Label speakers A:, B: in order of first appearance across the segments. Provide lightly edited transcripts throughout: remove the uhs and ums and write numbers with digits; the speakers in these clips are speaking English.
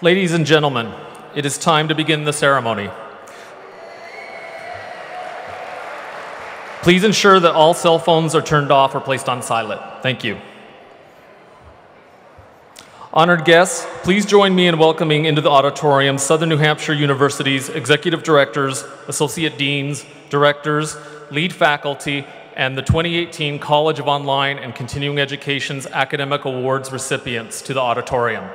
A: Ladies and gentlemen, it is time to begin the ceremony. Please ensure that all cell phones are turned off or placed on silent. Thank you. Honored guests, please join me in welcoming into the auditorium Southern New Hampshire University's executive directors, associate deans, directors, lead faculty, and the 2018 College of Online and Continuing Education's Academic Awards recipients to the auditorium.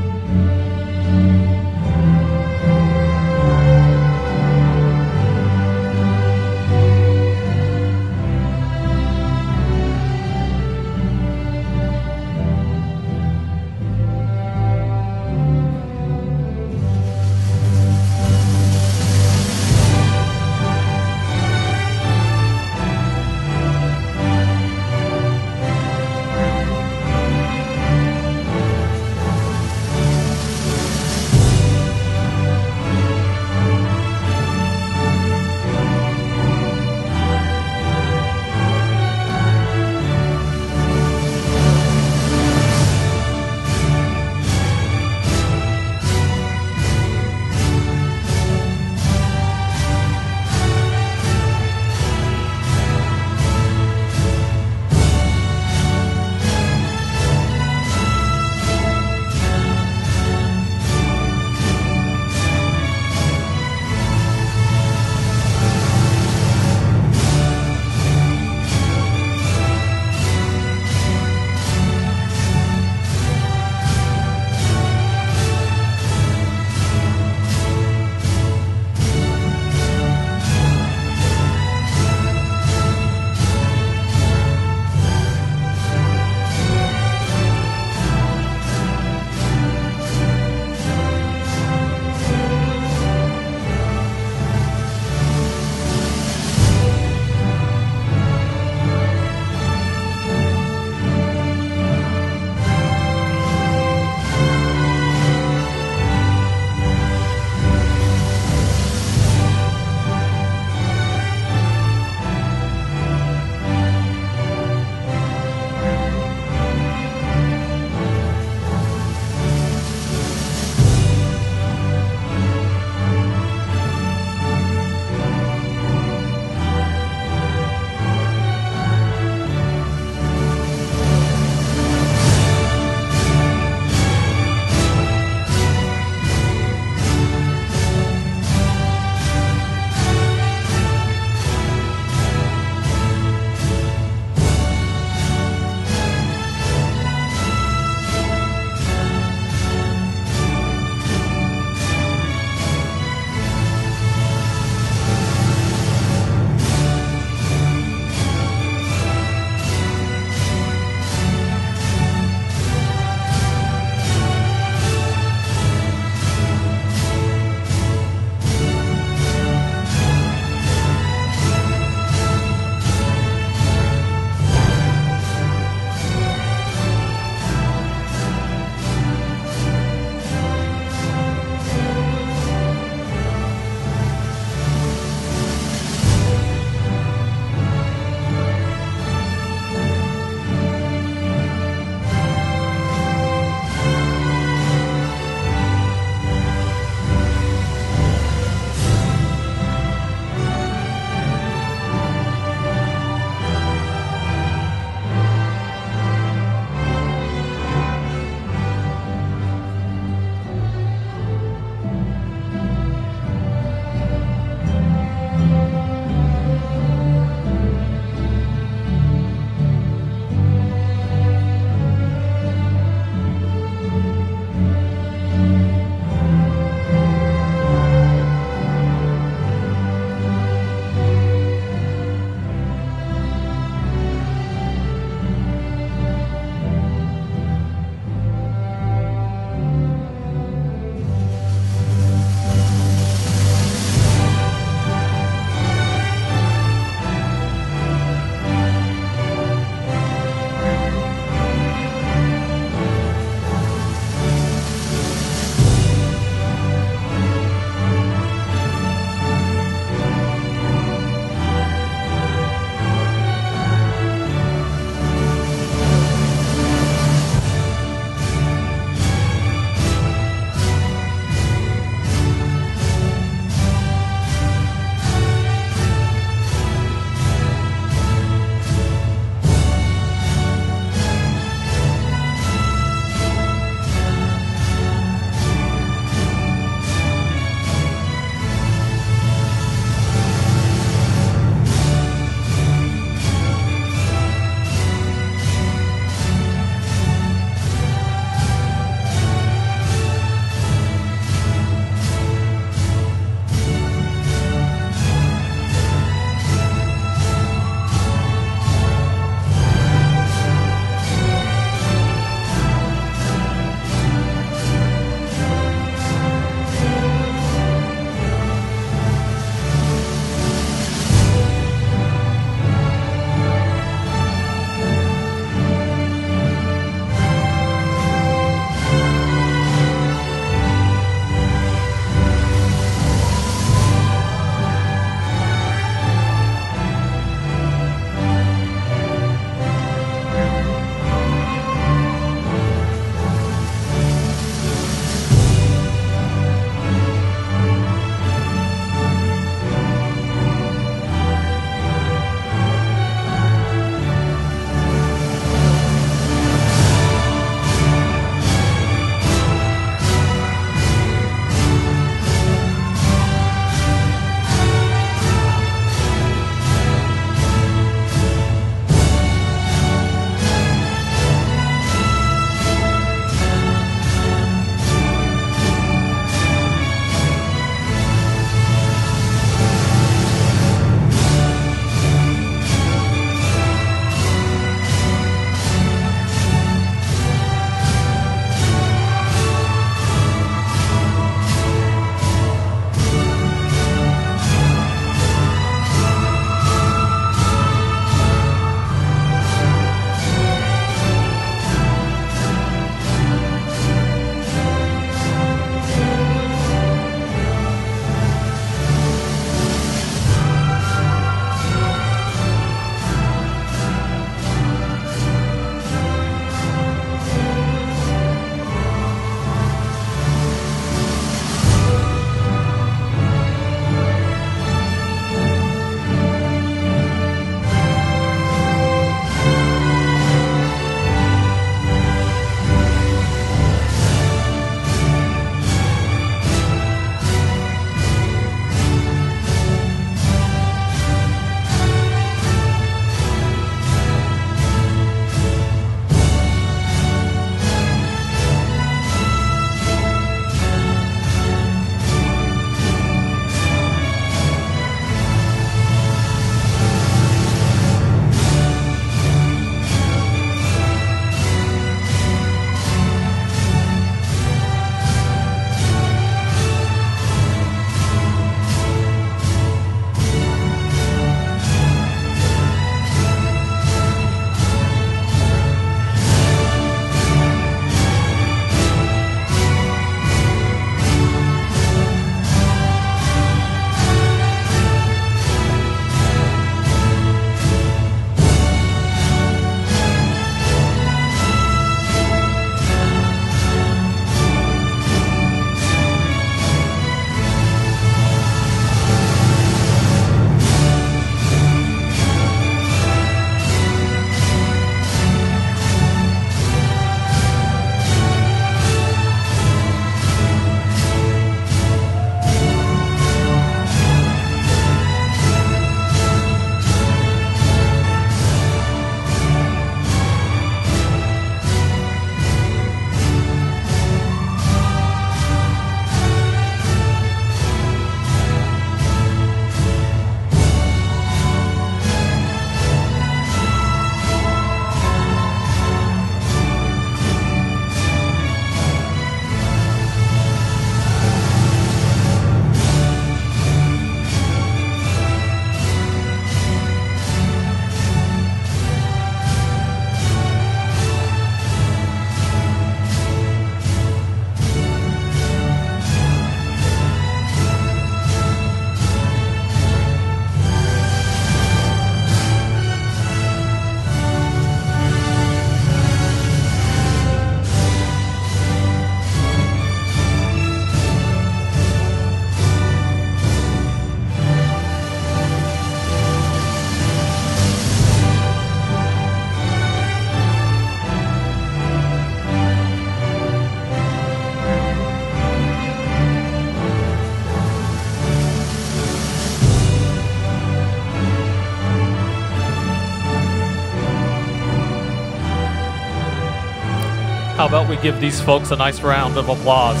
A: How about we give these folks a nice round of applause?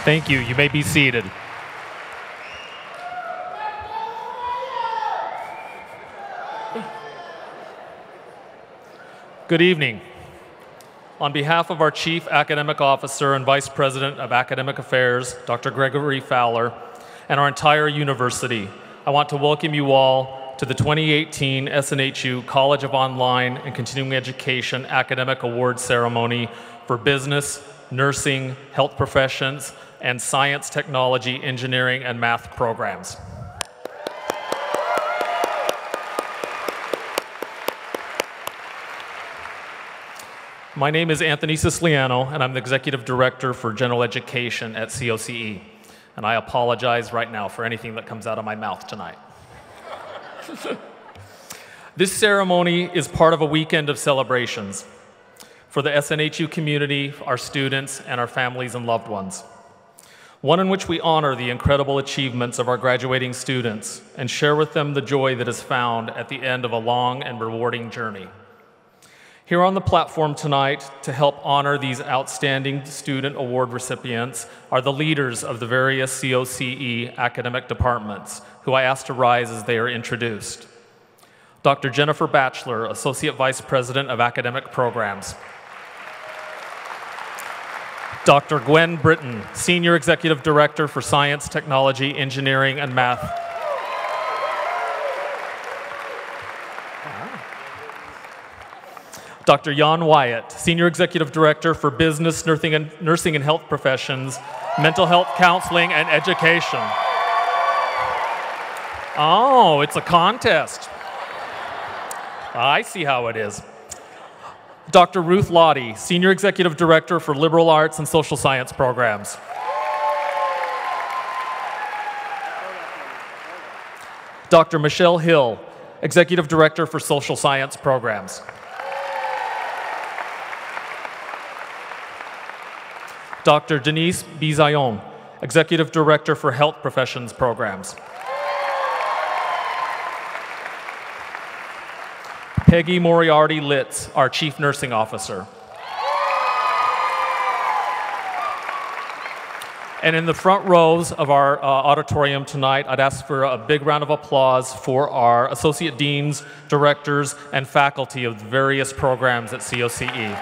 A: Thank you. You may be seated. Good evening. On behalf of our Chief Academic Officer and Vice President of Academic Affairs, Dr. Gregory Fowler, and our entire university, I want to welcome you all to the 2018 SNHU College of Online and Continuing Education Academic Awards Ceremony for Business, Nursing, Health Professions, and Science, Technology, Engineering, and Math programs. My name is Anthony Siciliano, and I'm the Executive Director for General Education at COCE. And I apologize right now for anything that comes out of my mouth tonight. This ceremony is part of a weekend of celebrations for the SNHU community, our students, and our families and loved ones. One in which we honor the incredible achievements of our graduating students and share with them the joy that is found at the end of a long and rewarding journey. Here on the platform tonight to help honor these outstanding student award recipients are the leaders of the various COCE academic departments, who I ask to rise as they are introduced. Dr. Jennifer Batchelor, Associate Vice President of Academic Programs. Dr. Gwen Britton, Senior Executive Director for Science, Technology, Engineering, and Math. Dr. Jan Wyatt, Senior Executive Director for Business, Nursing and Health Professions, Mental Health Counseling, and Education. Oh, it's a contest. I see how it is. Dr. Ruth Lottie, Senior Executive Director for Liberal Arts and Social Science Programs. Dr. Michelle Hill, Executive Director for Social Science Programs. Dr. Denise Bizayon, Executive Director for Health Professions Programs. Peggy Moriarty Litz, our Chief Nursing Officer. And in the front rows of our auditorium tonight, I'd ask for a big round of applause for our Associate Deans, Directors, and faculty of the various programs at COCE.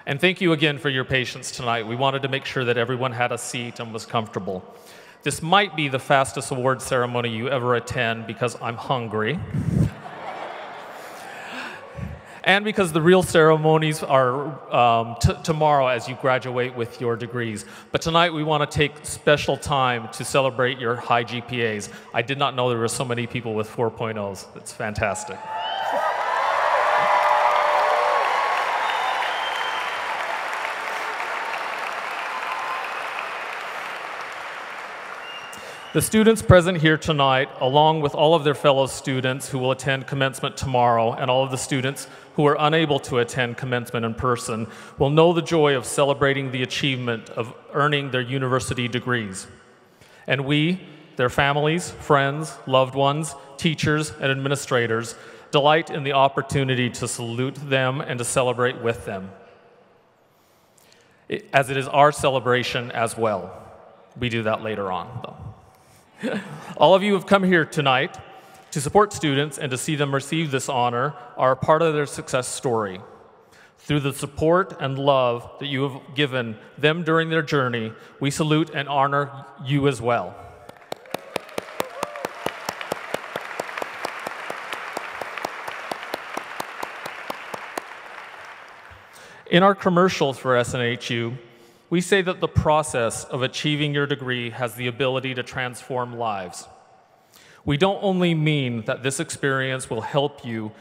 A: And thank you again for your patience tonight. We wanted to make sure that everyone had a seat and was comfortable. This might be the fastest award ceremony you ever attend because I'm hungry. And because the real ceremonies are tomorrow as you graduate with your degrees. But tonight we want to take special time to celebrate your high GPAs. I did not know there were so many people with 4.0s. It's fantastic. The students present here tonight, along with all of their fellow students who will attend commencement tomorrow, and all of the students who are unable to attend commencement in person, will know the joy of celebrating the achievement of earning their university degrees. And we, their families, friends, loved ones, teachers, and administrators, delight in the opportunity to salute them and to celebrate with them, as it is our celebration as well. We do that later on, though. All of you who have come here tonight to support students and to see them receive this honor are a part of their success story. Through the support and love that you have given them during their journey, we salute and honor you as well. In our commercials for SNHU, we say that the process of achieving your degree has the ability to transform lives. We don't only mean that this experience will help you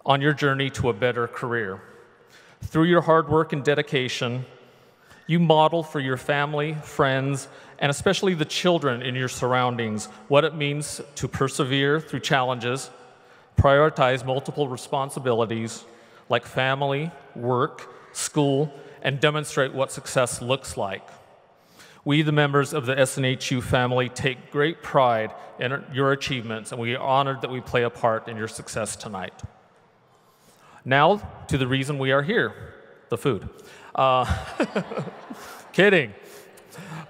A: on your journey to a better career. Through your hard work and dedication, you model for your family, friends, and especially the children in your surroundings what it means to persevere through challenges, prioritize multiple responsibilities like family, work, school, and demonstrate what success looks like. We, the members of the SNHU family, take great pride in your achievements, and we are honored that we play a part in your success tonight. Now, to the reason we are here, the food. Kidding.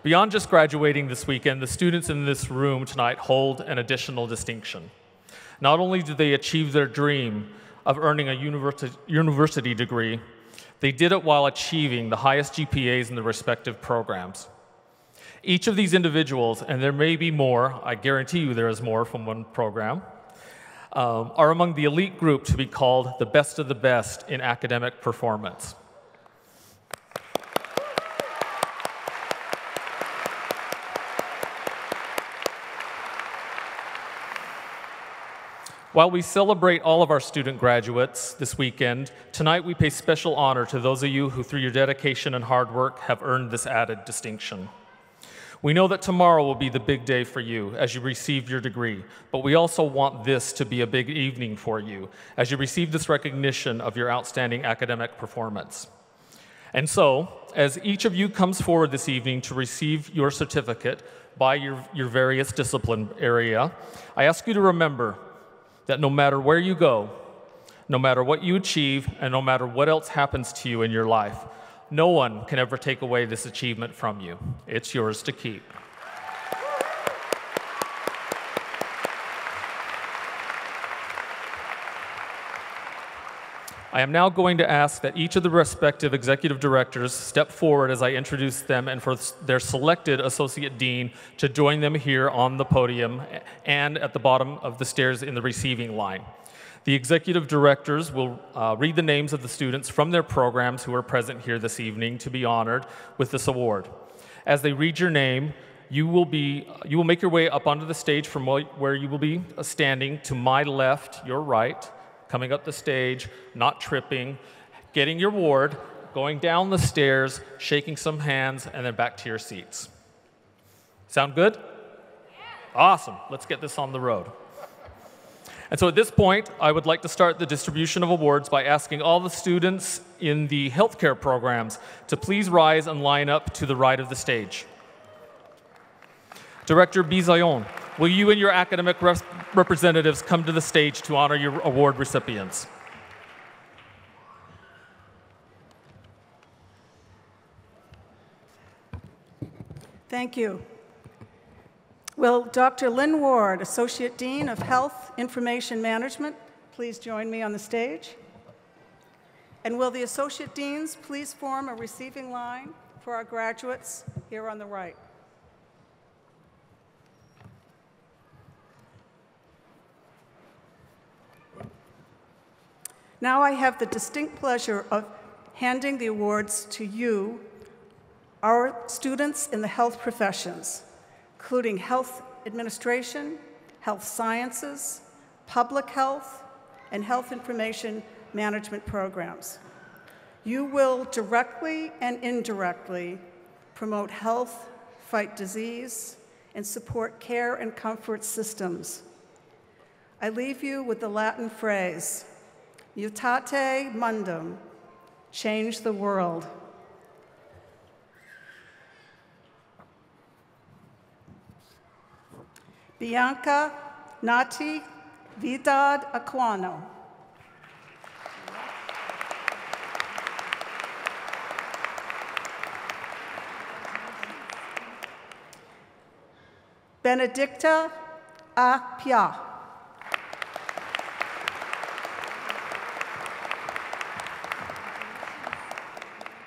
A: Beyond just graduating this weekend, the students in this room tonight hold an additional distinction. Not only did they achieve their dream of earning a university degree, they did it while achieving the highest GPAs in their respective programs. Each of these individuals, and there may be more, I guarantee you there is more from one program, are among the elite group to be called the best of the best in academic performance. While we celebrate all of our student graduates this weekend, tonight we pay special honor to those of you who, through your dedication and hard work, have earned this added distinction. We know that tomorrow will be the big day for you as you receive your degree, but we also want this to be a big evening for you as you receive this recognition of your outstanding academic performance. And so, as each of you comes forward this evening to receive your certificate by your various discipline area, I ask you to remember that no matter where you go, no matter what you achieve, and no matter what else happens to you in your life, no one can ever take away this achievement from you. It's yours to keep. I am now going to ask that each of the respective executive directors step forward as I introduce them, and for their selected associate dean to join them here on the podium and at the bottom of the stairs in the receiving line. The executive directors will read the names of the students from their programs who are present here this evening to be honored with this award. As they read your name, you will make your way up onto the stage from where you will be standing to my left, your right, coming up the stage, not tripping, getting your award, going down the stairs, shaking some hands, and then back to your seats. Sound good? Yeah. Awesome. Let's get this on the road. And so at this point, I would like to start the distribution of awards by asking all the students in the healthcare programs to please rise and line up to the right of the stage. Director Bizayon, will you and your academic representatives come to the stage to honor your award recipients?
B: Thank you. Will Dr. Lynn Ward, Associate Dean of Health Information Management, please join me on the stage? And will the Associate Deans please form a receiving line for our graduates here on the right? Now I have the distinct pleasure of handing the awards to you, our students in the health professions, including health administration, health sciences, public health, and health information management programs. You will directly and indirectly promote health, fight disease, and support care and comfort systems. I leave you with the Latin phrase, mutate mundum, change the world. Bianca Nati Vidad Aquano. Benedicta Apia.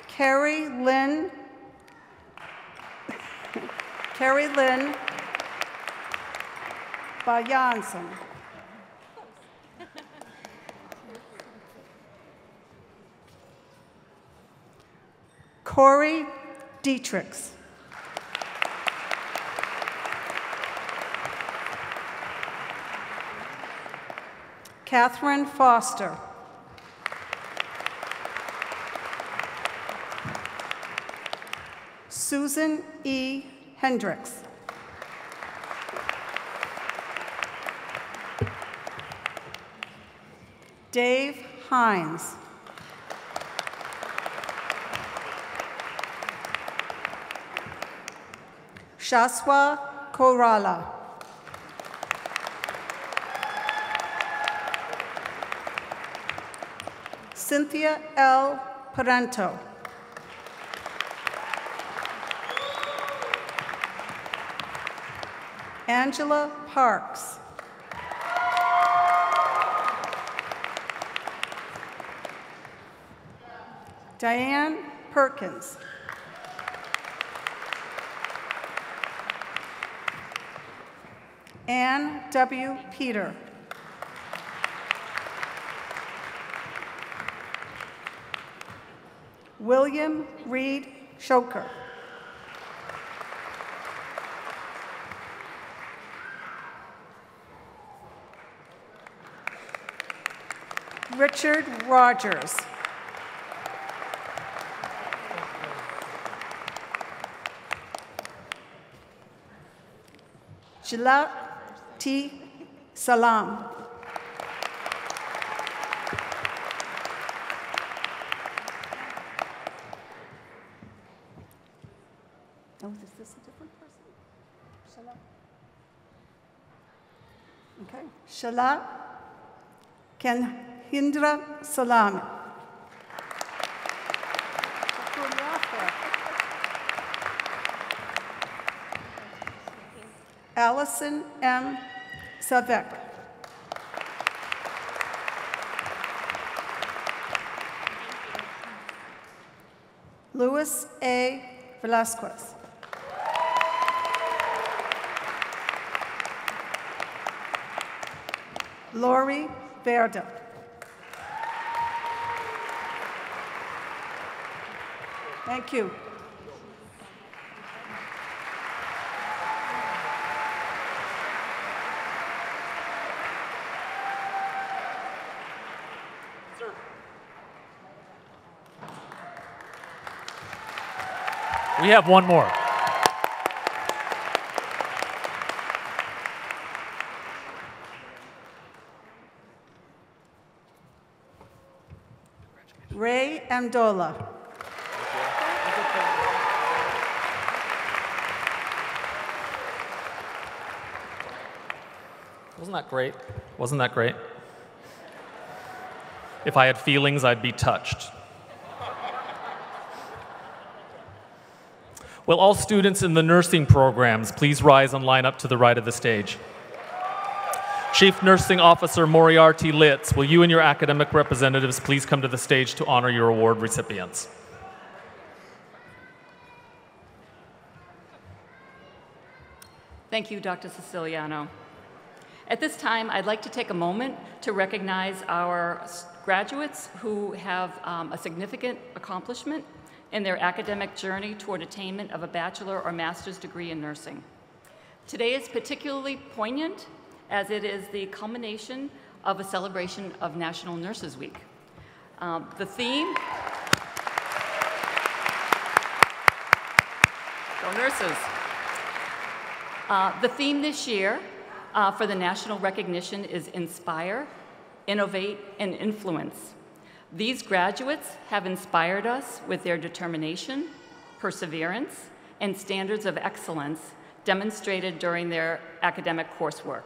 B: Carrie Lynn Bayanson. Corey Dietrichs. Catherine Foster. Susan E. Hendricks. Dave Hines. Shaswa Korala. Cynthia L. Parento. Angela Parks. Diane Perkins. Ann W. Peter. William Reed Shoker. Richard Rogers. Jilat T. Salam. Oh, is this a different person? Shalat. Okay. Shalat Kenhindra Salami. Allison M. Savek. Luis A. Velasquez. Lori Verda. Thank you.
A: We have one more.
B: Ray Amdola.
A: Wasn't that great? Wasn't that great? If I had feelings, I'd be touched. Will all students in the nursing programs please rise and line up to the right of the stage? Chief Nursing Officer Moriarty Litz, will you and your academic representatives please come to the stage to honor your award recipients?
C: Thank you, Dr. Siciliano. At this time, I'd like to take a moment to recognize our graduates who have a significant accomplishment in their academic journey toward attainment of a bachelor or master's degree in nursing. Today is particularly poignant as it is the culmination of a celebration of National Nurses Week. The theme, go nurses. The theme this year for the national recognition is Inspire, Innovate, and Influence. These graduates have inspired us with their determination, perseverance, and standards of excellence demonstrated during their academic coursework.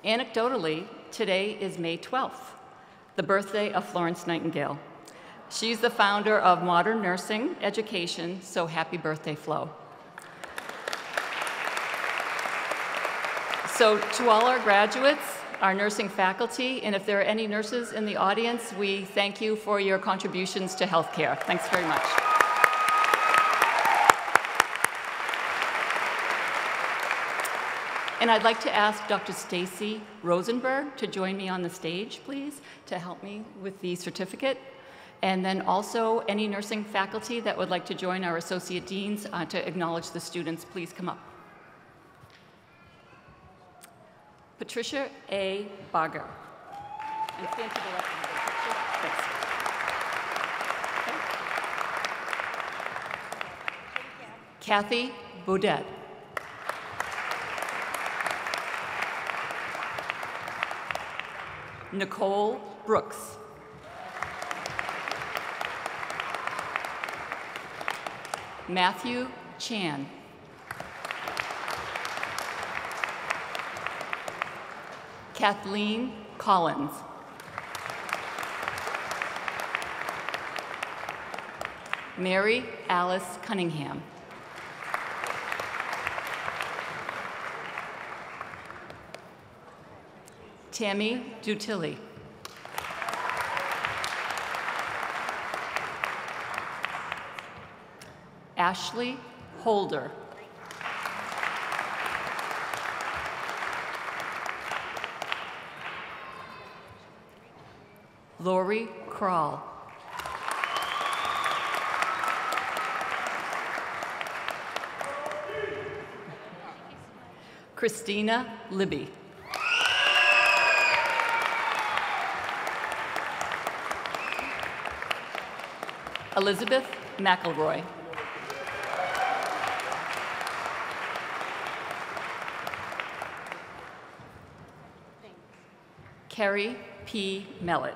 C: Anecdotally, today is May 12th, the birthday of Florence Nightingale. She's the founder of modern nursing education, so happy birthday, Flo. So to all our graduates, our nursing faculty, and if there are any nurses in the audience, we thank you for your contributions to healthcare. Thanks very much. And I'd like to ask Dr. Stacy Rosenberg to join me on the stage, please, to help me with the certificate. And then also any nursing faculty that would like to join our associate deans to acknowledge the students, please come up. Patricia A. Barger. And stand to the left of me. Thanks. Okay. Kathy Baudet. Nicole Brooks. Matthew Chan. Kathleen Collins. Mary Alice Cunningham. Tammy Dutilli. Ashley Holder. Lori Krall. Christina Libby. Elizabeth McElroy. Carrie P. Mellett.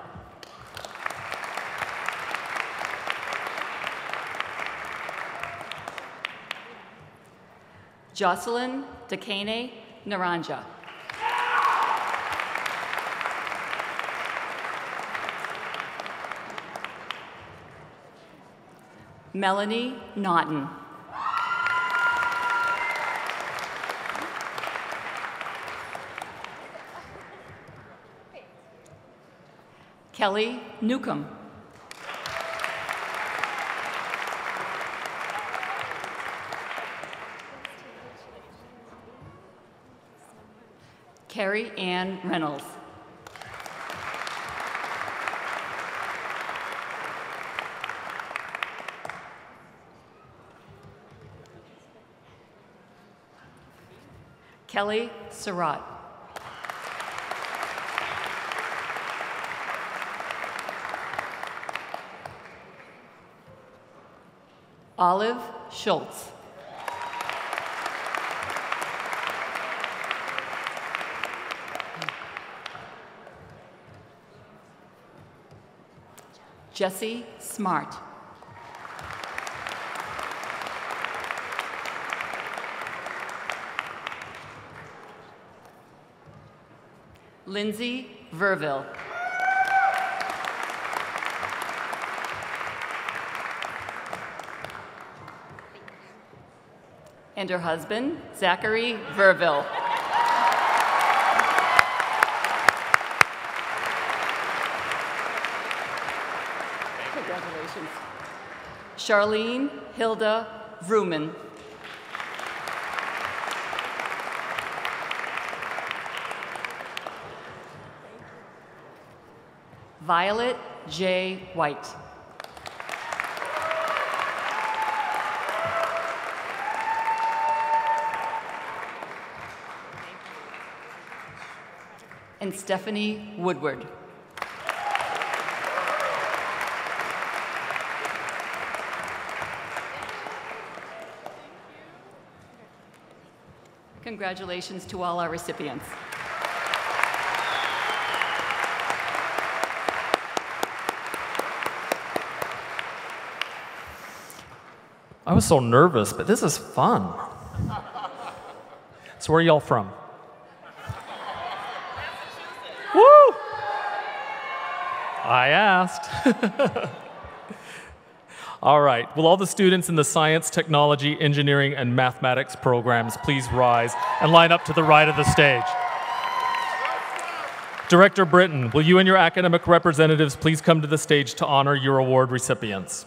C: Jocelyn Decane Naranja. Melanie Naughton. Kelly Newcomb. Carrie Ann Reynolds. Kelly Surratt. Olive Schultz. Jesse Smart. Lindsay Verville. And her husband, Zachary Verville. Congratulations. Charlene Hilda Vrooman. Violet J. White. And Stephanie Woodward. Congratulations to all our recipients.
A: I was so nervous, but this is fun. So where are y'all from? Woo! I asked. All right. Will all the students in the science, technology, engineering, and mathematics programs please rise and line up to the right of the stage? Director Britton, will you and your academic representatives please come to the stage to honor your award recipients?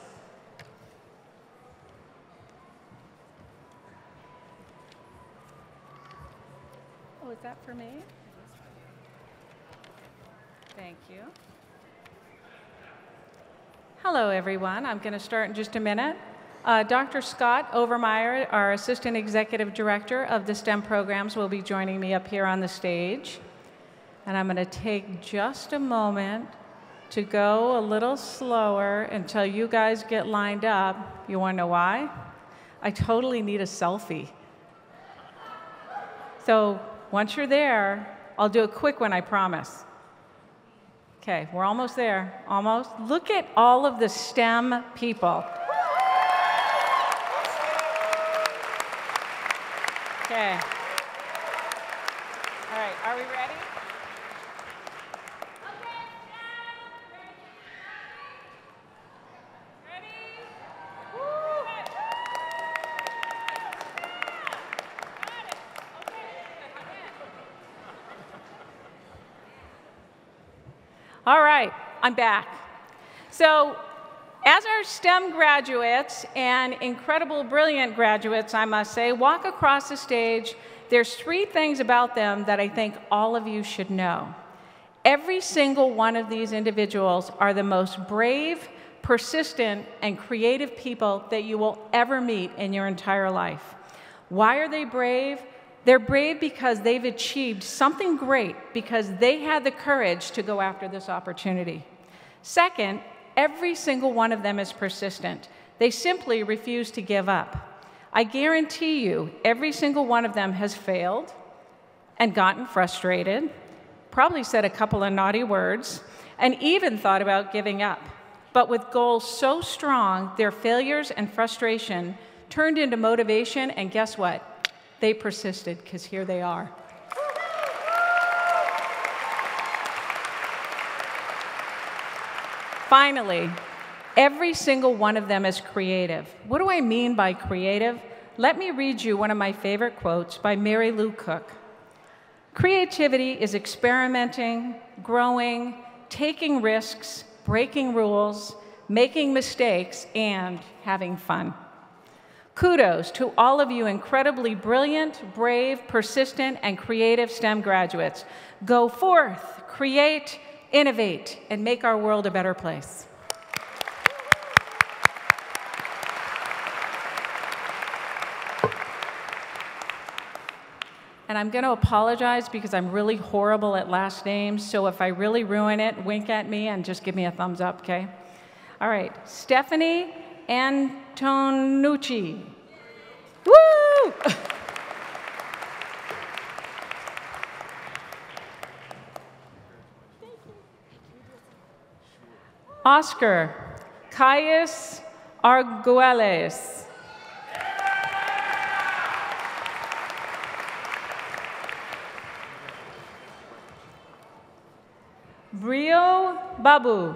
D: Oh, is that for me? Thank you. Hello, everyone. I'm going to start in just a minute. Dr. Scott Overmeyer, our Assistant Executive Director of the STEM programs, will be joining me up here on the stage. And I'm going to take just a moment to go a little slower until you guys get lined up. You want to know why? I totally need a selfie. So once you're there, I'll do a quick one, I promise. Okay, we're almost there, almost. Look at all of the STEM people. Okay. All right, are we ready? All right, I'm back. So, as our STEM graduates, and incredible, brilliant graduates, I must say, walk across the stage, there's 3 things about them that I think all of you should know. Every single one of these individuals are the most brave, persistent, and creative people that you will ever meet in your entire life. Why are they brave? They're brave because they've achieved something great because they had the courage to go after this opportunity. Second, every single one of them is persistent. They simply refuse to give up. I guarantee you, every single one of them has failed and gotten frustrated, probably said a couple of naughty words, and even thought about giving up. But with goals so strong, their failures and frustration turned into motivation, and guess what? They persisted, because here they are. Finally, every single one of them is creative. What do I mean by creative? Let me read you one of my favorite quotes by Mary Lou Cook. Creativity is experimenting, growing, taking risks, breaking rules, making mistakes, and having fun. Kudos to all of you incredibly brilliant, brave, persistent, and creative STEM graduates. Go forth, create, innovate, and make our world a better place. And I'm going to apologize because I'm really horrible at last names, so if I really ruin it, wink at me and just give me a thumbs up, okay? All right, Stephanie Antonucci. Woo! Oscar Caius Arguelles. Brio Babu.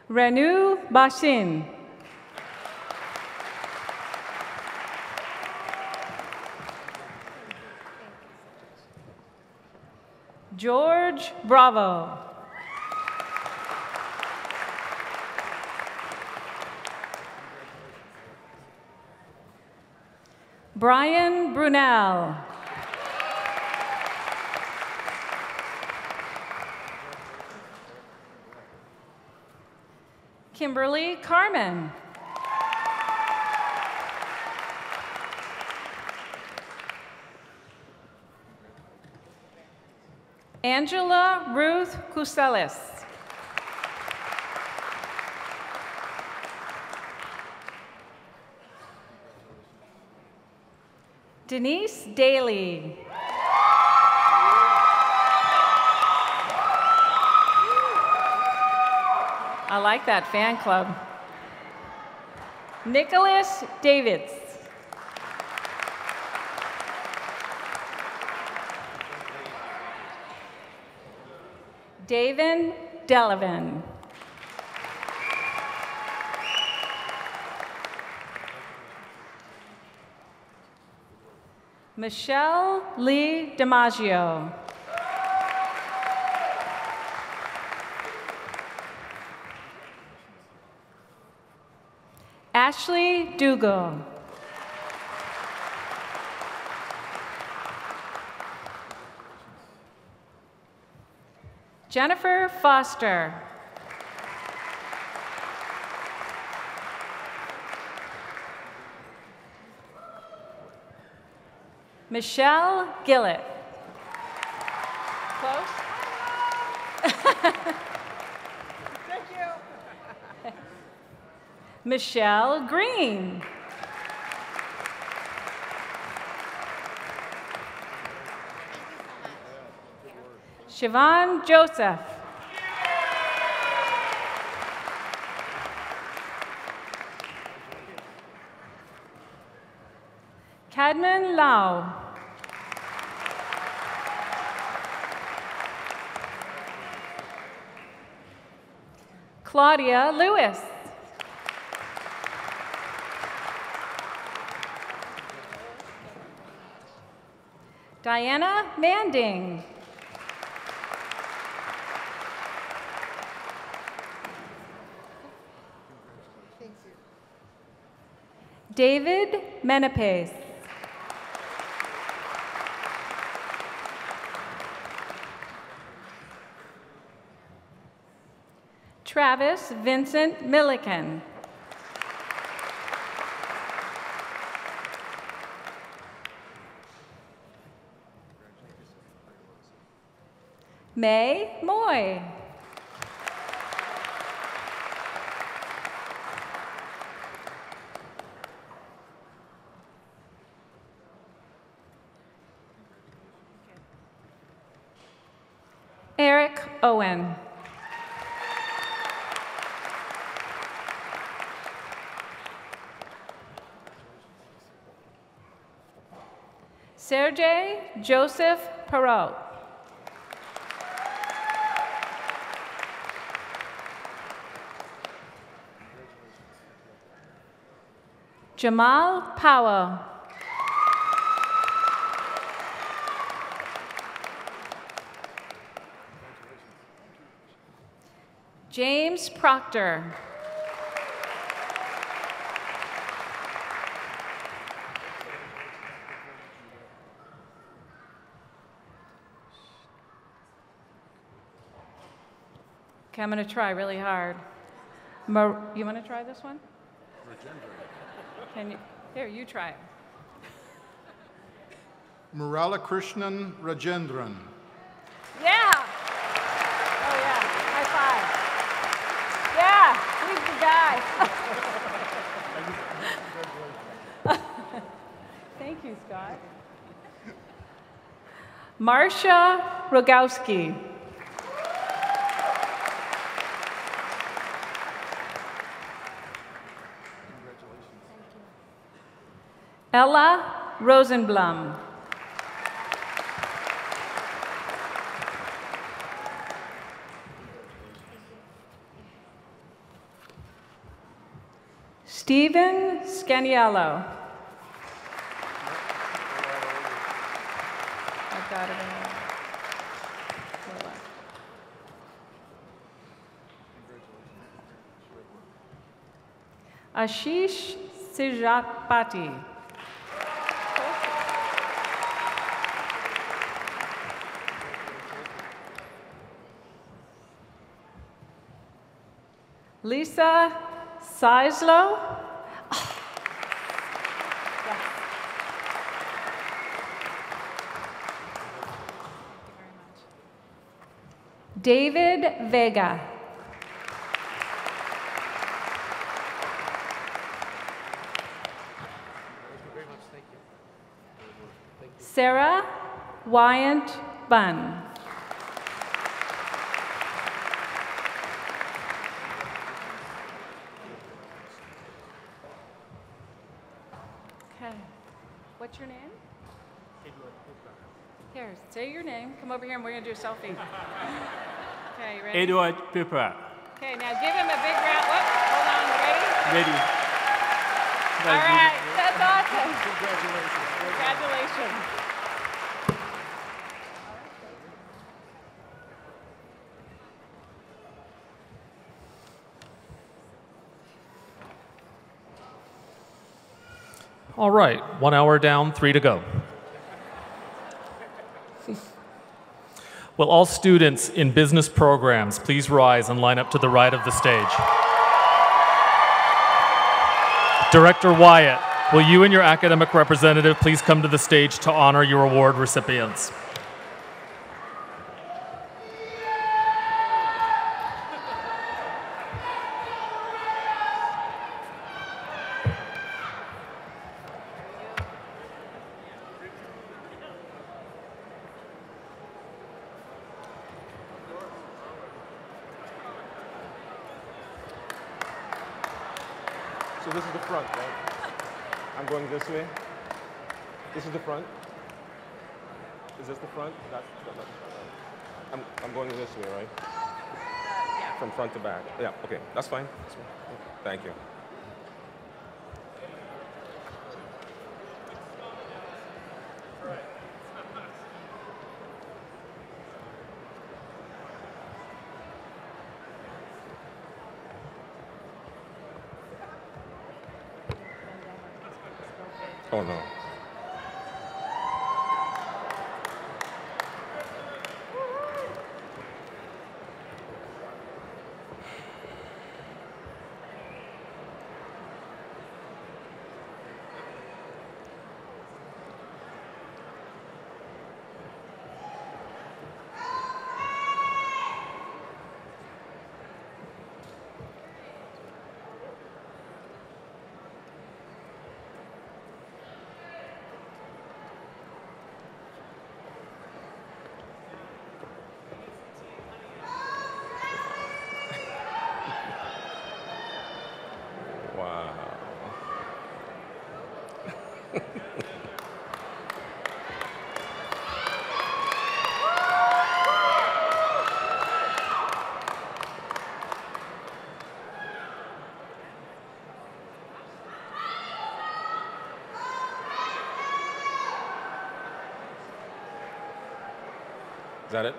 D: Renu Bashin. George Bravo. Brian Brunel. Kimberly Carmen. Angela Ruth Cuselis. Denise Daly. I like that fan club. Nicholas Davids. David Delavan. Michelle Lee DiMaggio. Ashley Dugal. Jennifer Foster. Michelle Gillett. Close? Thank you. Michelle Green. Siobhan Joseph. Cadman Lau. Claudia Lewis. Diana Manding. David Menapace. Travis Vincent Milliken. May Moy. Eric Owen. Sergey Joseph Perot. Jamal Powell. James Proctor. Okay, I'm going to try really hard. You want to try this one? Can you? Here, you try it.
E: Murala Krishnan Rajendran.
D: Yeah! Oh, yeah. High five. Yeah, he's the guy. Thank you, Scott. Marcia Rogowski. Ella Rosenblum. Stephen Scaniello. I've got it in there. Ashish Sijapati. Lisa Seislow. Oh. Yes. David Vega. Sarah Wyant Bunn. Okay. What's your name? Here, say your name. Come over here and we're going to do a selfie. Okay, you ready?
F: Edward Pepper.
D: Okay, now give him a big round. Whoop, hold on, ready?
F: Ready.
D: All right, that's awesome.
E: Congratulations.
D: Congratulations.
A: All right, 1 hour down, 3 to go. Will all students in business programs please rise and line up to the right of the stage? Director Wyatt, will you and your academic representative please come to the stage to honor your award recipients?
F: So this is the front, right? I'm going this way. This is the front. Is this the front? That's the front. I'm going this way, right? Yeah. From front to back. Yeah, okay, that's fine. That's fine. Thank you. Oh no. Is that it?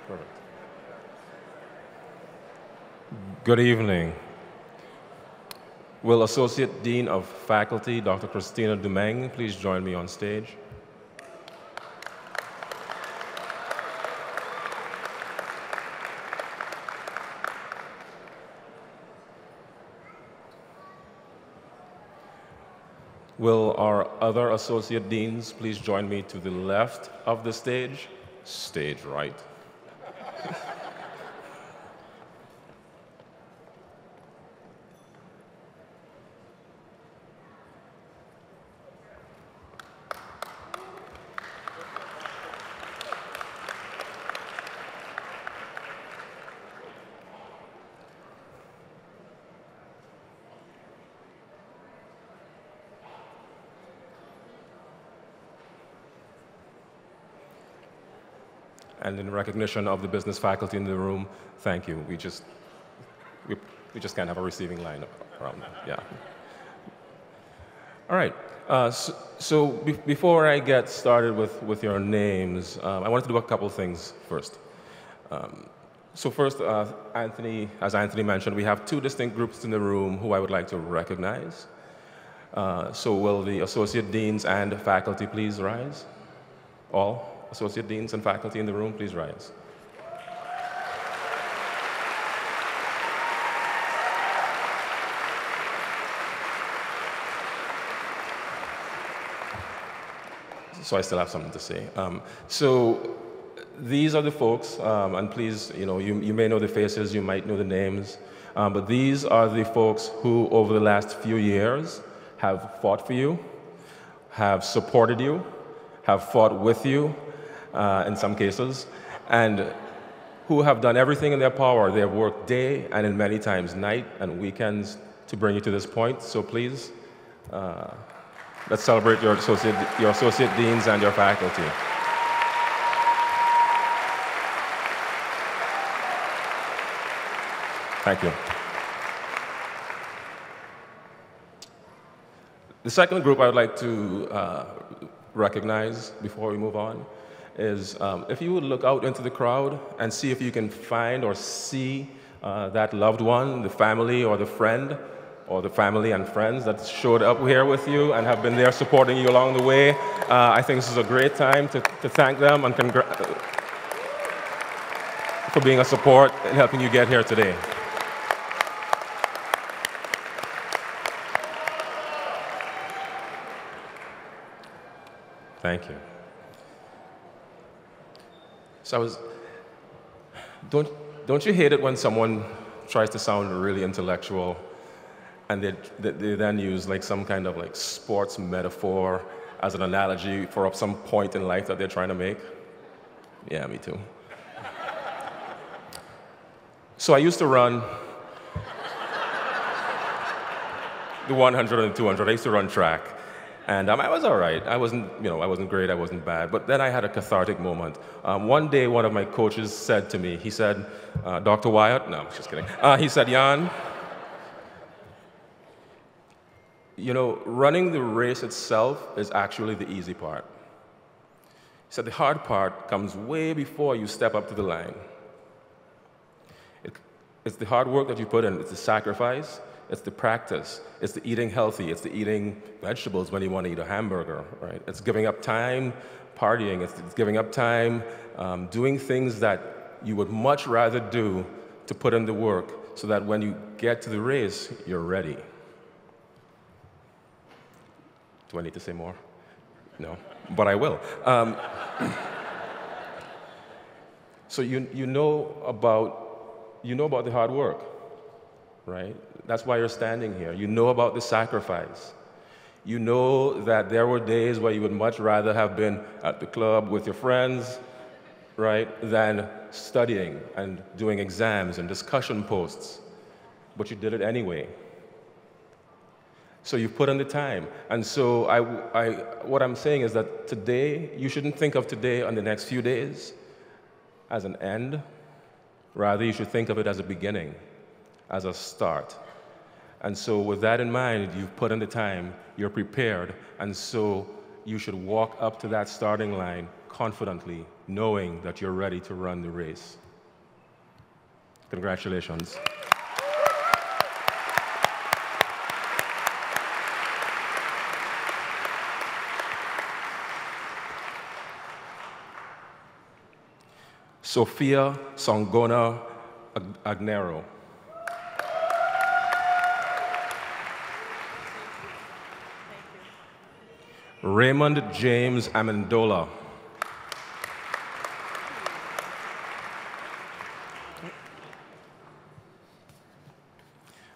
F: Perfect. Good evening. Will Associate Dean of Faculty, Dr. Christina Dumeng, please join me on stage? Will our other associate deans please join me to the left of the stage? Stage right. And in recognition of the business faculty in the room, thank you. We just can't have a receiving line around that. Yeah. All right. Before I get started with your names, I wanted to do a couple things first. First, Anthony, as Anthony mentioned, we have two distinct groups in the room who I would like to recognize. So will the associate deans and faculty please rise? All associate deans and faculty in the room, please rise. So I still have something to say. So these are the folks, and please, you may know the faces, you might know the names, but these are the folks who, over the last few years, have fought for you, have supported you, have fought with you, in some cases, and who have done everything in their power. They have worked day and in many times night and weekends to bring you to this point. So please, let's celebrate your associate deans and your faculty. Thank you. The second group I would like to recognize before we move on is if you would look out into the crowd and see if you can find or see that loved one, the family or the friend, or the family and friends that showed up here with you and have been there supporting you along the way. I think this is a great time to thank them and for being a support and helping you get here today. Thank you. So don't you hate it when someone tries to sound really intellectual and they then use like some kind of like sports metaphor as an analogy for some point in life that they're trying to make? Yeah, me too. So I used to run the 100 and 200. I used to run track. And I was all right. I wasn't great, I wasn't bad. But then I had a cathartic moment. One day, one of my coaches said to me, he said, Dr. Wyatt, no, I'm just kidding. He said, Jan, running the race itself is actually the easy part. He said, the hard part comes way before you step up to the line. It's the hard work that you put in, it's the sacrifice, it's the practice, it's the eating healthy, it's the eating vegetables when you want to eat a hamburger, right? It's giving up time partying, it's giving up time doing things that you would much rather do to put in the work so that when you get to the race, you're ready. Do I need to say more? No, but I will. So you know about the hard work, right? That's why you're standing here. You know about the sacrifice. You know that there were days where you would much rather have been at the club with your friends, right, than studying and doing exams and discussion posts, but you did it anyway. So you put in the time. And so what I'm saying is that today, you shouldn't think of today and the next few days as an end. Rather, you should think of it as a beginning, as a start. And so with that in mind, you've put in the time, you're prepared, and so you should walk up to that starting line confidently, knowing that you're ready to run the race. Congratulations. Sophia Songona Agnero. Raymond James Amendola.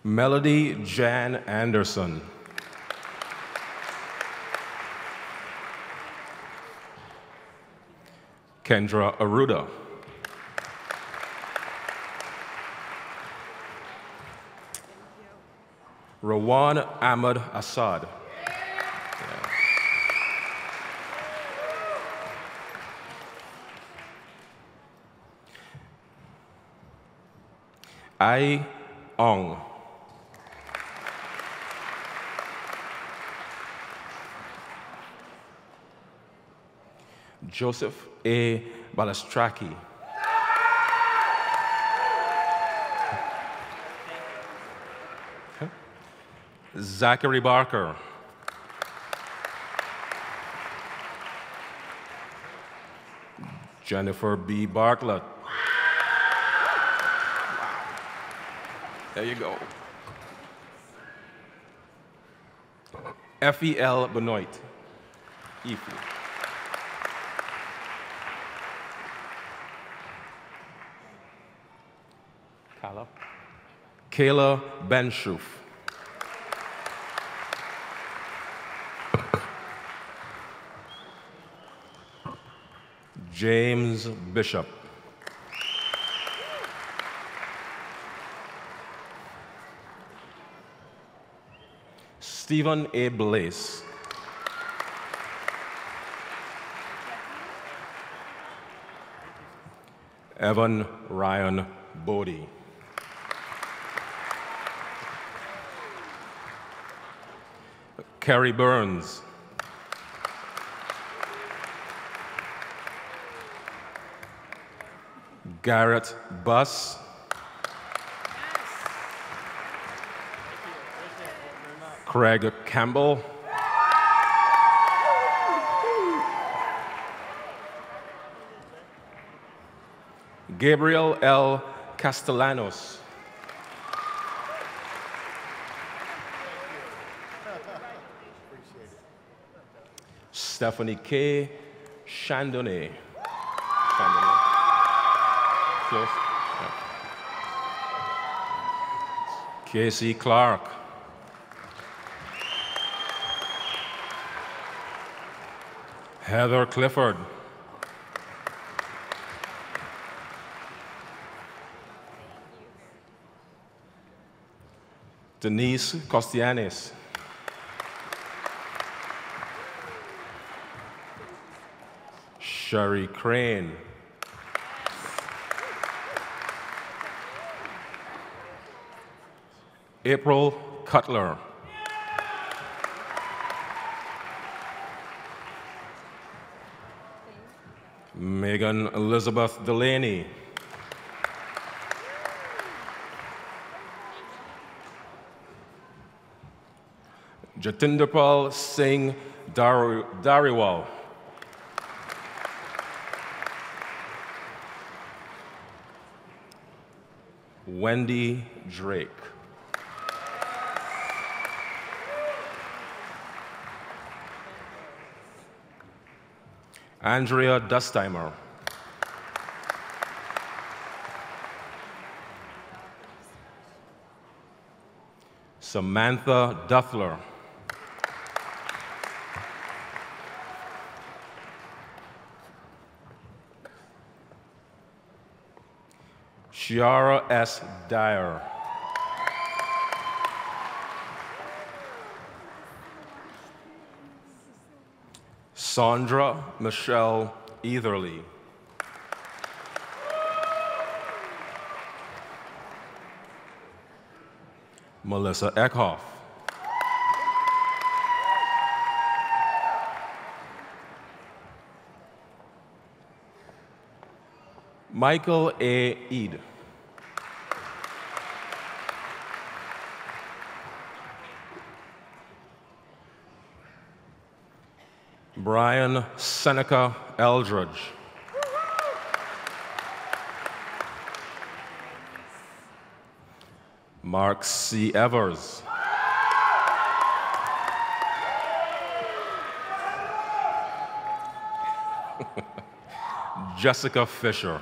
F: Melody Jan Anderson. Kendra Aruda. Rawan Ahmad Assad. Ai Ong. Joseph A. Balastraki. Zachary Barker. Jennifer B. Bartlett. There you go. F.E.L. Benoit. Ify. Kayla Benshoof. James Bishop. Stephen A. Blaze. Evan Ryan Bodie. Carrie Burns. Garrett Buss. Craig Campbell. Gabriel L. Castellanos. Stephanie K. Chandonnet. Close. Yeah. Casey Clark. Heather Clifford. Denise Costianis. Sherry Crane. April Cutler. Megan Elizabeth Delaney. Jatinderpal Singh Dariwal. Wendy Drake. Andrea Dustheimer. Samantha Duffler. Shiara S. Dyer. Sandra Michelle Etherly. Melissa Eckhoff. Michael A. Eid. Brian Seneca Eldridge. Mark C. Evers. Jessica Fisher.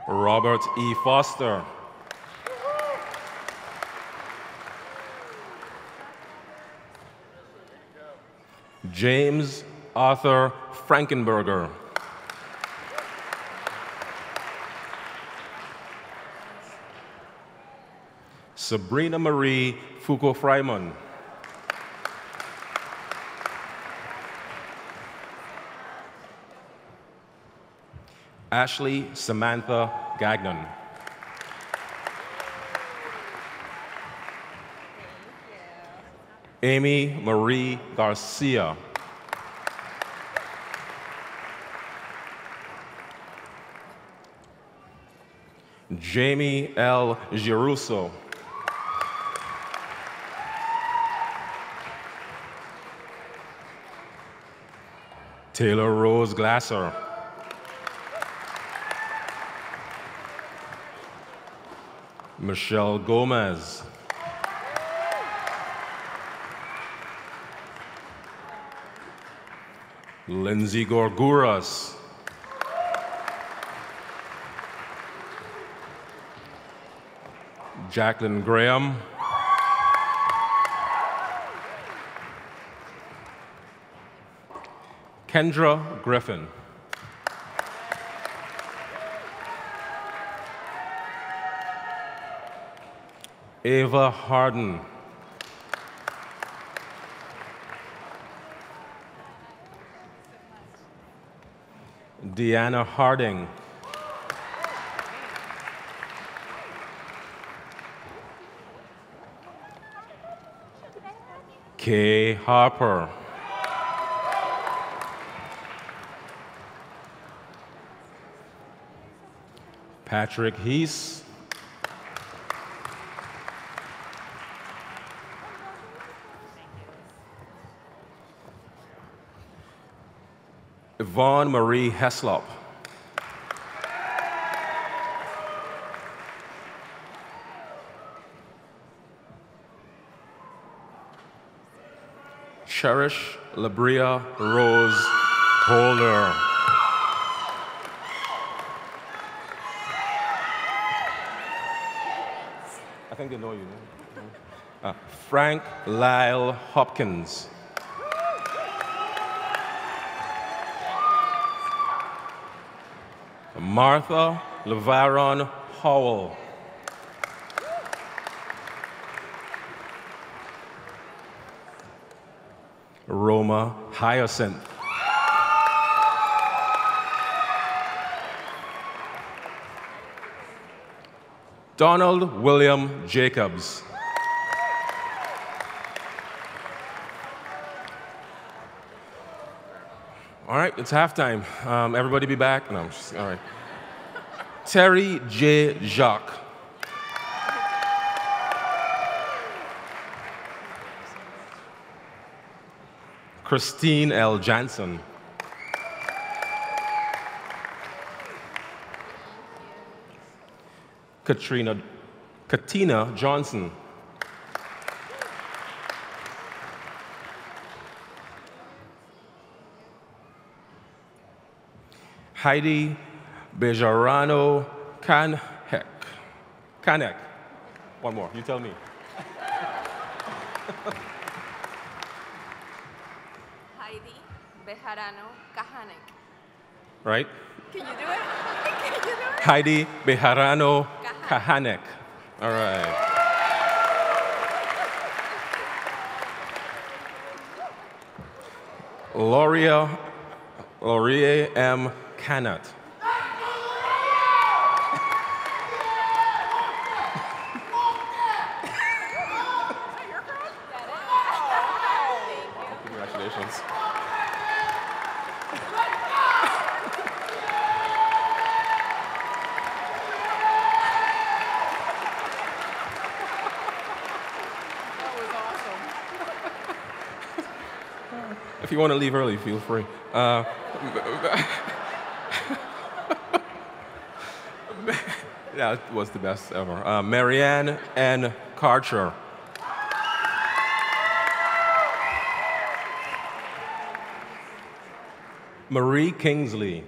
F: Robert E. Foster. James Arthur Frankenberger. Sabrina Marie Foucault-Freiman. Ashley Samantha Gagnon. Amy Marie Garcia. Jamie L. Giruso. Taylor Rose Glasser. Michelle Gomez. Lindsay Gorguras. Jacqueline Graham. Kendra Griffin. Ava Harden. Deanna Harding. Kay Harper. Patrick Heese. Yvonne Marie Heslop. Cherish Labria Rose Holder. I think they know you. Frank Lyle Hopkins. Martha LeVaron Howell. Roma Hyacinth. Donald William Jacobs. All right, it's halftime. Everybody be back? No, all right. Terry J. Jacques. Christine L. Jansen. Katina Johnson. Heidi Bejarano Kanek. One more, you tell me.
G: Heidi Bejarano Kahanek.
F: Right?
G: Can you do it? Can you do it?
F: Heidi Bejarano Kahanek. All right. Laurie M. Cannot. Congratulations. If you want to leave early, feel free. That was the best ever. Marianne N. Karcher. Marie Kingsley.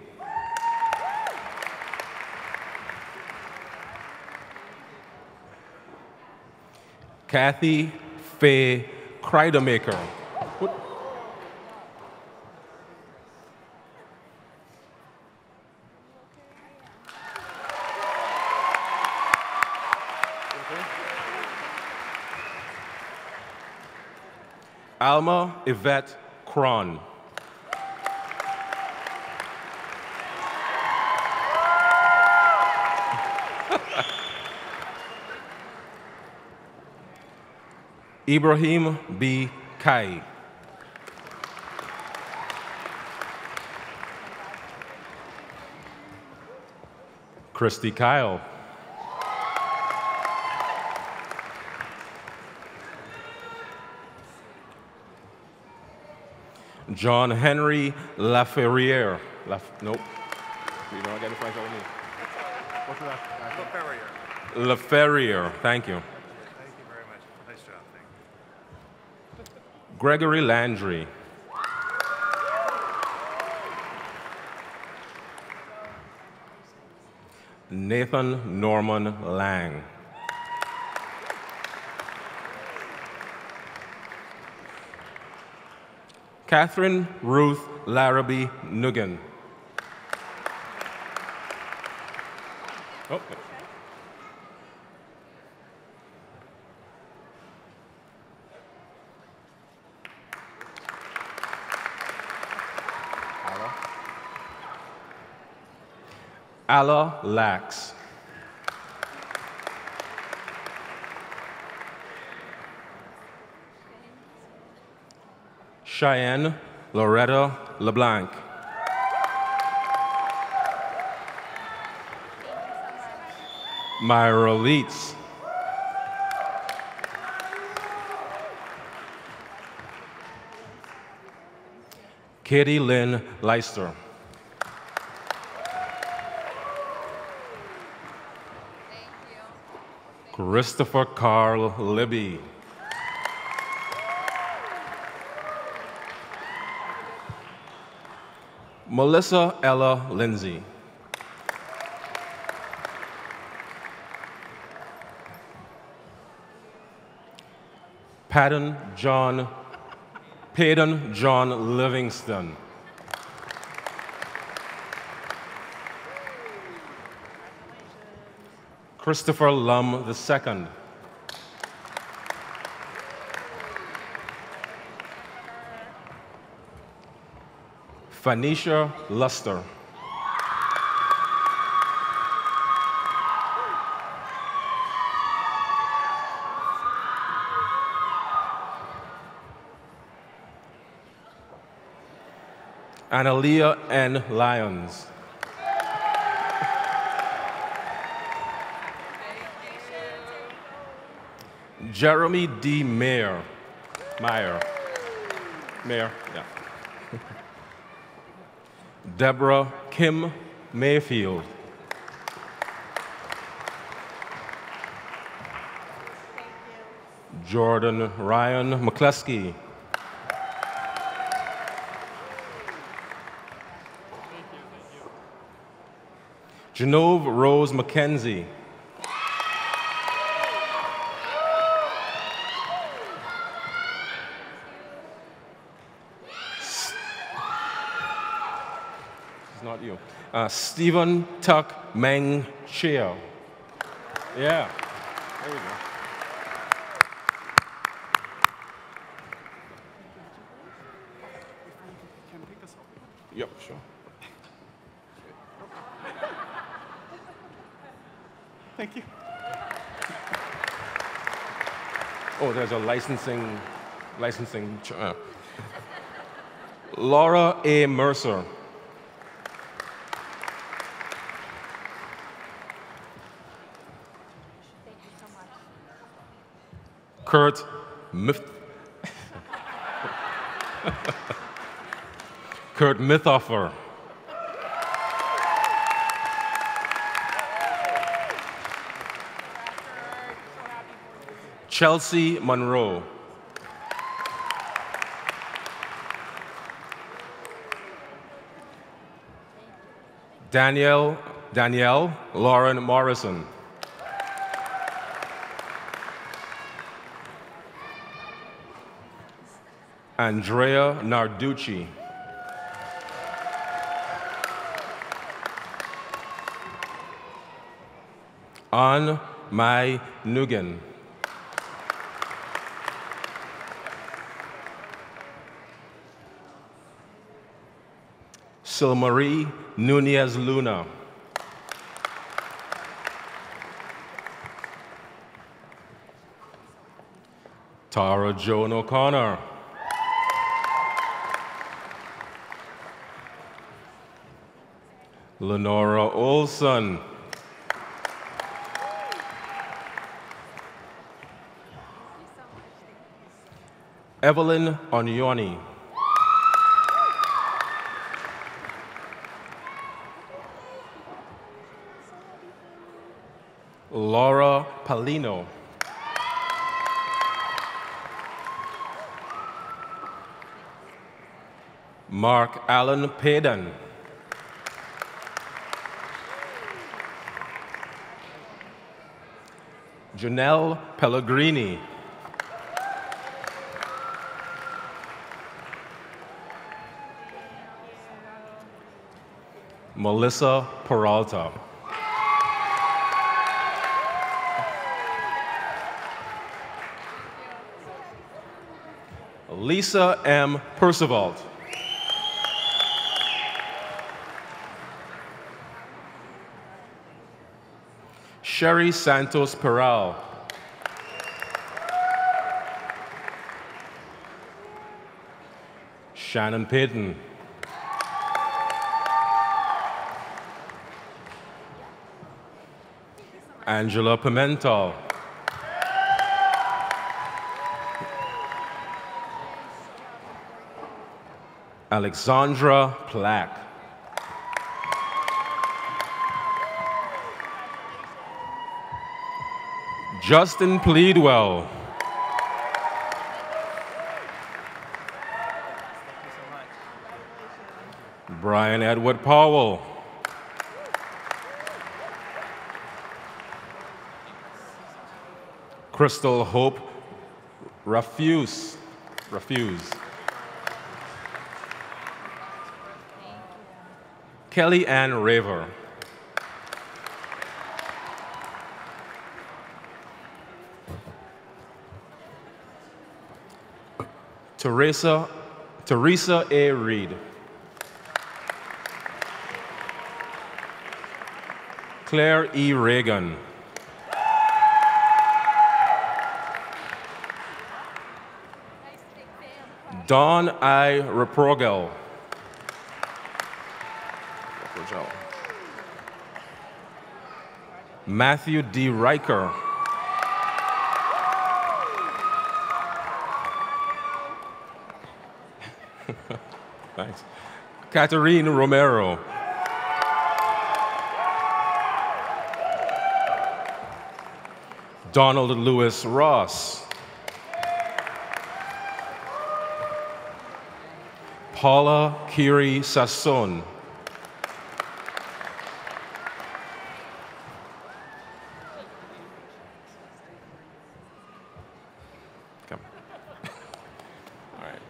F: Kathy Faye Kreidermaker. Alma Yvette Cron. Ibrahim B. Kai. Christy Kyle. John Henry Laferriere. Nope. You don't identify with me. What's that?
H: Laferriere.
F: Laferriere. Thank you.
H: Thank you very much. Nice job. Thank you.
F: Gregory Landry. Nathan Norman Lang. Catherine Ruth Larrabee Nugan. Oh. Alla Lax. Cheyenne Loretta LeBlanc. Myra Leitz. Katie Lynn Leister. Christopher Carl Libby. Melissa Ella Lindsay. Patton John Livingston. Christopher Lum II. Phanisha Luster. Analia N. Lyons. Jeremy D. Meyer. Meyer, yeah. Deborah Kim Mayfield. Jordan Ryan McCleskey. Genove Rose McKenzie. It's not you. Stephen Tuck Meng Chia. Yeah, there we go. Yep, sure. Thank you. Oh, there's a licensing. Laura A. Mercer.
G: Thank you so much.
F: Kurt Mithofer. Chelsea Monroe. Danielle Lauren Morrison. Andrea Narducci. Ann Mai Nugan. Silmarie Nunez Luna. Tara Joan O'Connor. Lenora Olson. Evelyn Onyoni. Laura Palino. Mark Allen Paden. Janelle Pellegrini. Melissa Peralta. Lisa M. Percival. Sherry Santos Peral. Shannon Payton. Angela Pimentel. Alexandra Plack. Justin Pleadwell. Brian Edward Powell. Crystal Hope Refuse. Kelly Ann Raver. Teresa A. Reed. Claire E. Reagan. Dawn I. Reprogel. Matthew D. Riker. Thanks. Catherine Romero. Donald Lewis Ross. Paula Kiri Sasson. Come. All right.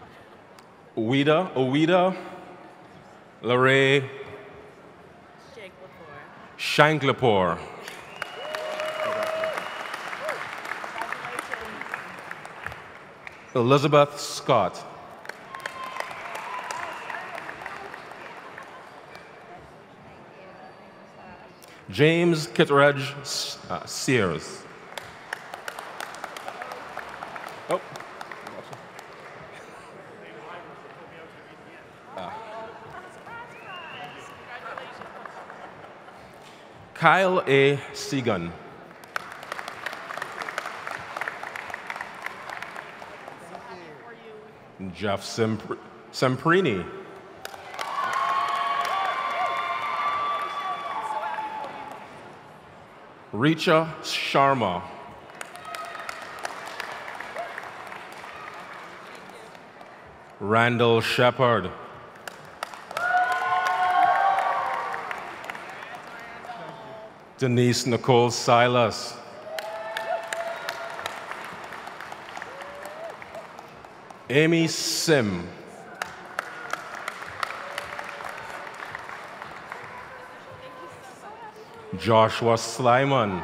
F: Owida Larray Shanklapur. Elizabeth Scott. James Kittredge Sears. Oh. Kyle A. Segan. Jeff Semprini. Richa Sharma. Randall Shepard. Denise Nicole Silas. Amy Sim. Joshua Slyman.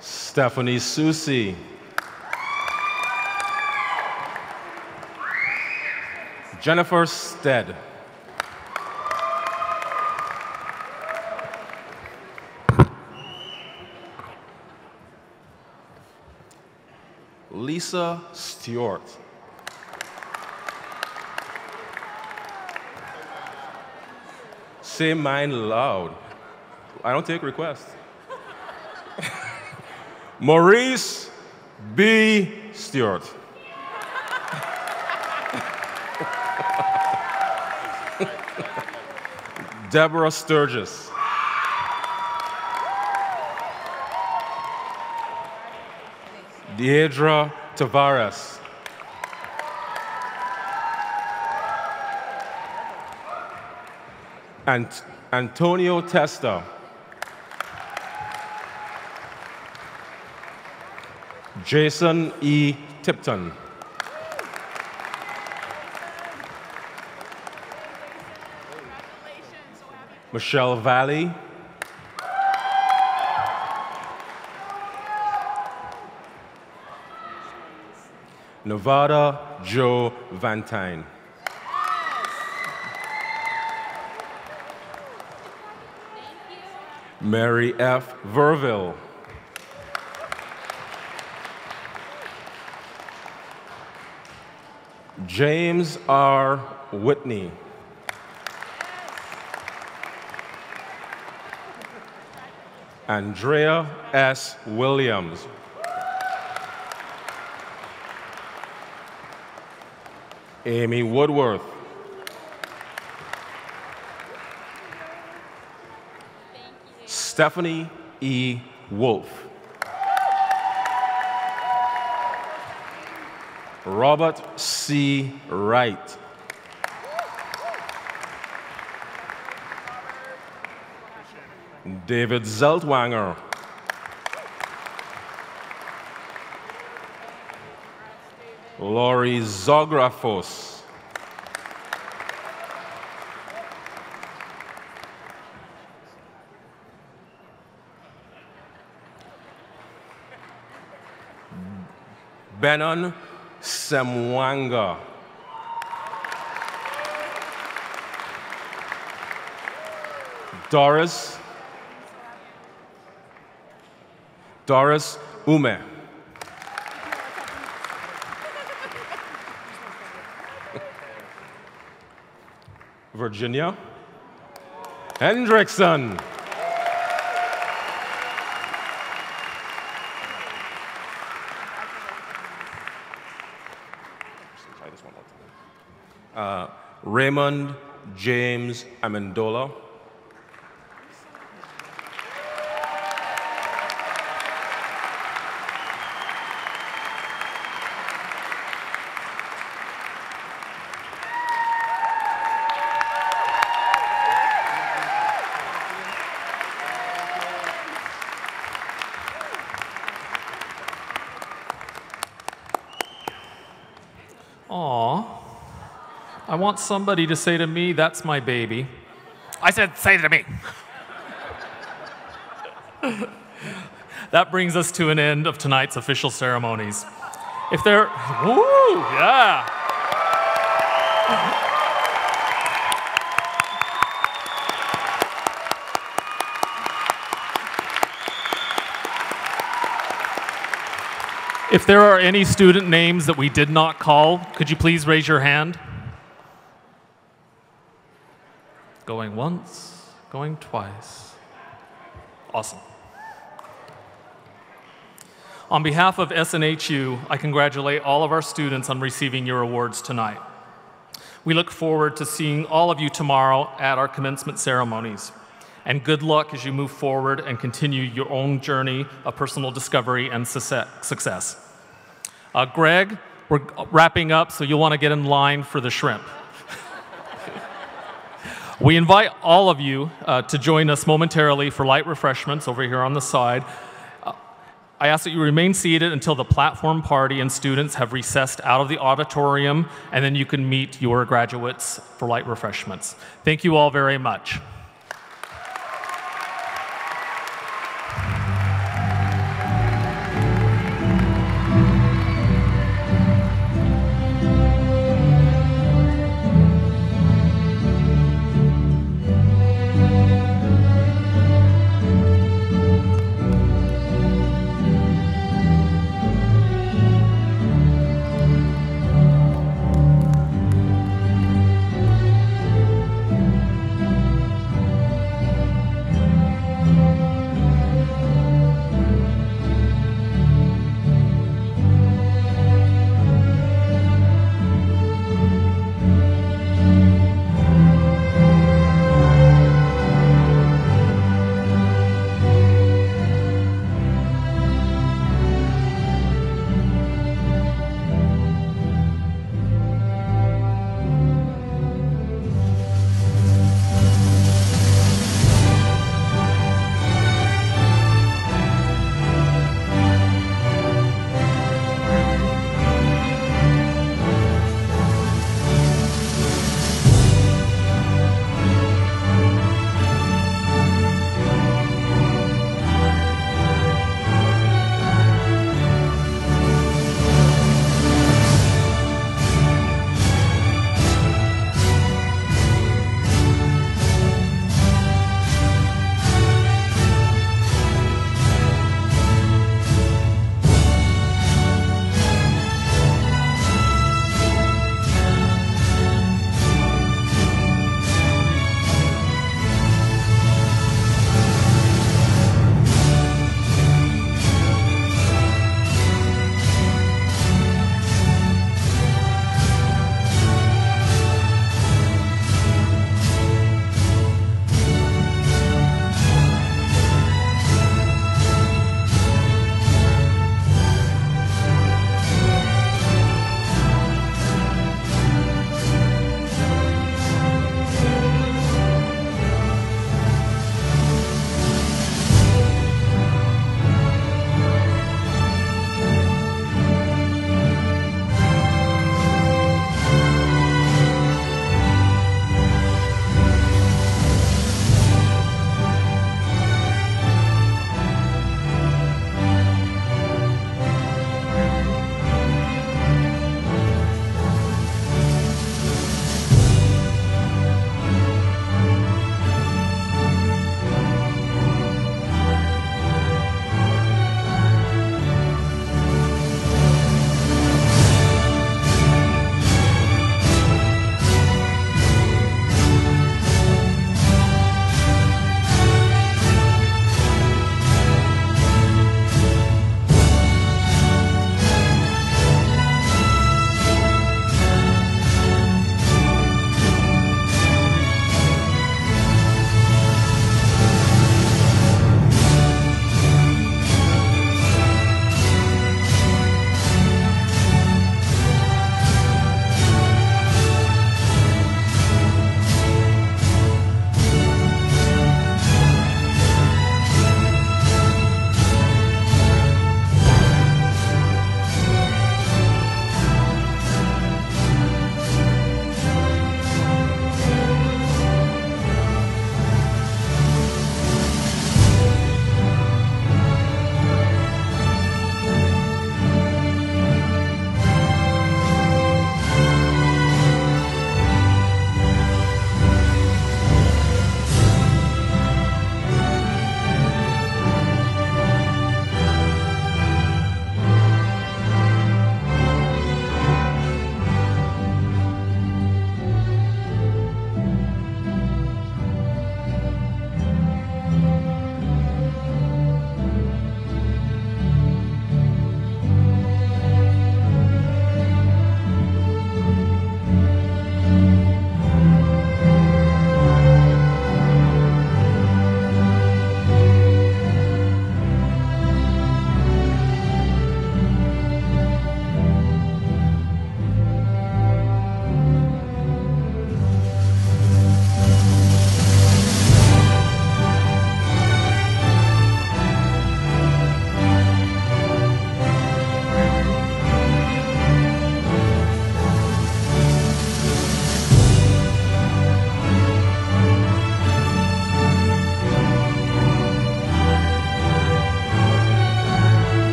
F: Stephanie Susi. Jennifer Stead. Lisa Stewart. Say mine loud. I don't take requests. Maurice B. Stewart. Deborah Sturgis. Deidra Tavares. Antonio Testa. Jason E. Tipton. Michelle Valley. Nevada Joe Vantine. Mary F. Verville. James R. Whitney. Andrea S. Williams. Amy Woodworth. Stephanie E. Wolf. Robert C. Wright. David Zeltwanger. Laurie Zografos. Benon Semwanga. Doris Ume. Virginia Hendrickson. Raymond James Amendola.
A: I want somebody to say to me, "That's my baby." I said, "Say it to me." That brings us to an end of tonight's official ceremonies. If there, woo, yeah. If there are any student names that we did not call, could you please raise your hand? Going once, going twice. Awesome. On behalf of SNHU, I congratulate all of our students on receiving your awards tonight. We look forward to seeing all of you tomorrow at our commencement ceremonies. And good luck as you move forward and continue your own journey of personal discovery and success. Greg, we're wrapping up, so you'll want to get in line for the shrimp. We invite all of you to join us momentarily for light refreshments over here on the side. I ask that you remain seated until the platform party and students have recessed out of the auditorium, and then you can meet your graduates for light refreshments. Thank you all very much.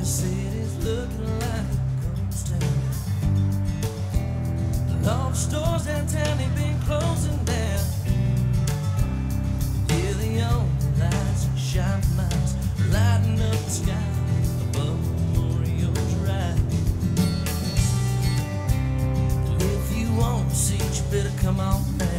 I: This city's looking like a ghost town. All the stores downtown, they've been closing down. Yeah, the only lights and shine lights lighting up the sky above Memorial Drive. And if you want to see it, you better come on now.